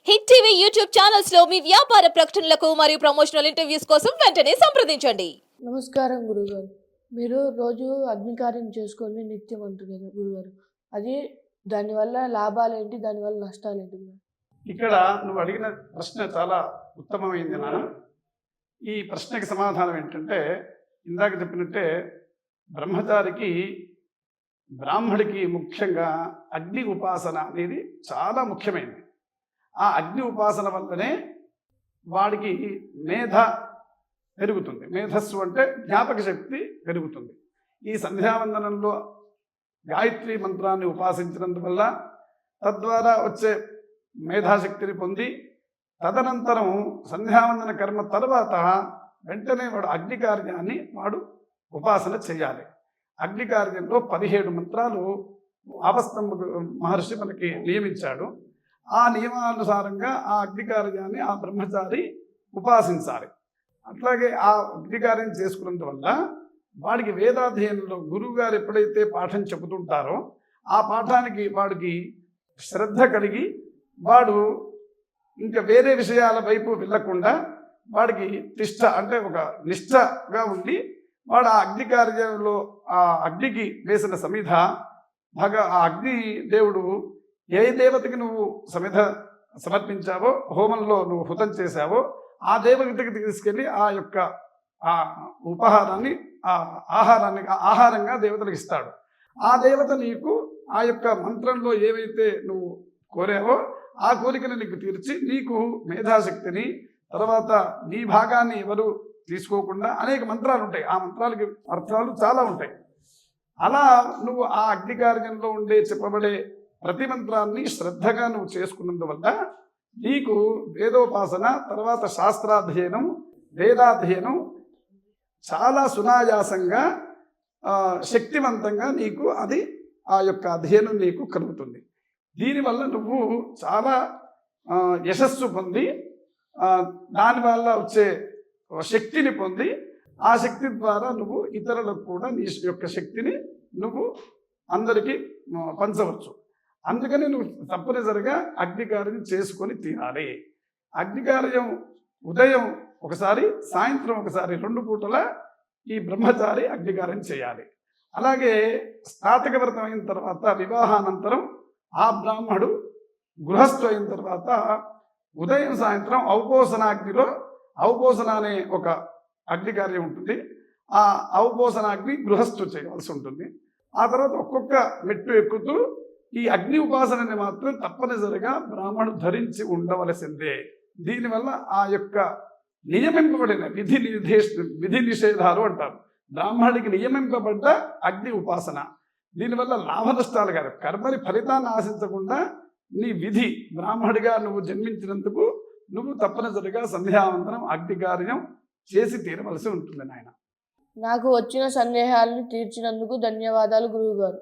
Hit TV YouTube channels లో మీ వ్యాపార ప్రకటనలకు మరియు ప్రమోషనల్ ఇంటర్వ్యూస్ కోసం వెంటనే సంప్రదించండి. నమస్కారం గురుగారు. మీరు రోజు అగ్నికార్యం చేసుకొని నిత్యం అంటున్నారు గురుగారు. అది దానివల్ల లాభాలేంటి? దానివల్ల నష్టాలేంటి? ఇక్కడ నువ్వు అడిగిన ప్రశ్న చాలా ఉత్తమమైంది నాన్న. ఈ ప్రశ్నకి సమాధానం ఏంటంటే, ఇందాక చెప్పినట్టే బ్రహ్మచారికి బ్రాహ్మడికి ముఖ్యంగా అగ్ని ఉపాసన అనేది చాలా ముఖ్యమైనది. ఆ అగ్ని ఉపాసన వల్లనే వాడికి మేధ పెరుగుతుంది. మేధస్సు అంటే జ్ఞాపక శక్తి పెరుగుతుంది. ఈ సంధ్యావందనంలో గాయత్రి మంత్రాన్ని ఉపాసించినందువల్ల తద్వారా వచ్చే మేధాశక్తిని పొంది తదనంతరం సంధ్యావందన కర్మ తర్వాత వెంటనే వాడు అగ్నికార్యాన్ని వాడు ఉపాసన చేయాలి. అగ్నికార్యంలో 17 మంత్రాలు ఆపస్తంభ మహర్షి మనకి నియమించాడు. ఆ నియమానుసారంగా ఆ అగ్నికార్యాన్ని ఆ బ్రహ్మచారి ఉపాసించాలి. అట్లాగే ఆ అగ్నికార్యం చేసుకున్నందువల్ల వాడికి వేదాధ్యయనంలో గురువుగారు ఎప్పుడైతే పాఠం చెబుతుంటారో ఆ పాఠానికి వాడికి శ్రద్ధ కలిగి వాడు ఇంకా వేరే విషయాల వైపు వెళ్ళకుండా వాడికి తిష్ట అంటే ఒక నిష్ఠగా ఉండి వాడు ఆ అగ్ని కార్యంలో ఆ అగ్నికి వేసిన సమిధ ఆ అగ్ని దేవుడు ఏ దేవతకి నువ్వు సమిధ సమర్పించావో, హోమంలో నువ్వు హుతం చేశావో ఆ దేవతకి తీసుకెళ్ళి ఆ యొక్క ఆ ఉపహారాన్ని ఆహారంగా దేవతలకు ఇస్తాడు. ఆ దేవత నీకు ఆ యొక్క మంత్రంలో ఏవైతే నువ్వు కోరావో ఆ కోరికను నీకు తీర్చి నీకు మేధాశక్తిని, తర్వాత నీ భాగాన్ని ఎవరు తీసుకోకుండా అనేక మంత్రాలు ఉంటాయి. ఆ మంత్రాలకి అర్థాలు చాలా ఉంటాయి. అలా నువ్వు ఆ అగ్నికార్యంలో ఉండే చెప్పబడే ప్రతి మంత్రాన్ని శ్రద్ధగా నువ్వు చేసుకున్నందువల్ల నీకు వేదోపాసన, తర్వాత శాస్త్రాధ్యయనం, వేదాధ్యయనం చాలా సునాయాసంగా శక్తివంతంగా నీకు అది ఆ యొక్క అధ్యయనం నీకు కలుగుతుంది. దీనివల్ల నువ్వు చాలా యశస్సు పొంది దానివల్ల వచ్చే శక్తిని పొంది ఆ శక్తి ద్వారా నువ్వు ఇతరులకు కూడా నీ యొక్క శక్తిని నువ్వు అందరికీ పంచవచ్చు. అందుకని నువ్వు తప్పనిసరిగా అగ్నికార్యం చేసుకొని తీరాలి. అగ్నికార్యం ఉదయం ఒకసారి, సాయంత్రం ఒకసారి, 2 పూటల ఈ బ్రహ్మచారి అగ్నికార్యం చేయాలి. అలాగే స్నాతక వ్రతం అయిన తర్వాత వివాహానంతరం ఆ బ్రాహ్మడు గృహస్థు అయిన తర్వాత ఉదయం సాయంత్రం ఔపోసనాగ్నిలో ఔపోసన అనే ఒక అగ్నికార్యం ఉంటుంది. ఆ ఔపోసనాగ్ని గృహస్థు చేయవలసి ఉంటుంది. ఆ తర్వాత ఒక్కొక్క మెట్టు ఎక్కుతూ ఈ అగ్ని ఉపాసనని మాత్రం తప్పనిసరిగా బ్రాహ్మణుడు ధరించి ఉండవలసిందే. దీనివల్ల ఆ యొక్క నియమింపబడిన విధి నిషేధాలు అంటారు. బ్రాహ్మణుడికి నియమింపబడ్డ అగ్ని ఉపాసన. దీనివల్ల లాభ నష్టాలు కాదు, కర్మని ఫలితాన్ని ఆశించకుండా నీ విధి బ్రాహ్మడిగా నువ్వు జన్మించినందుకు నువ్వు తప్పనిసరిగా సంధ్యావందనం అగ్నికార్యం చేసి తీరవలసి ఉంటుంది నాయన. నాకు వచ్చిన సందేహాలను తీర్చినందుకు ధన్యవాదాలు గురువుగారు.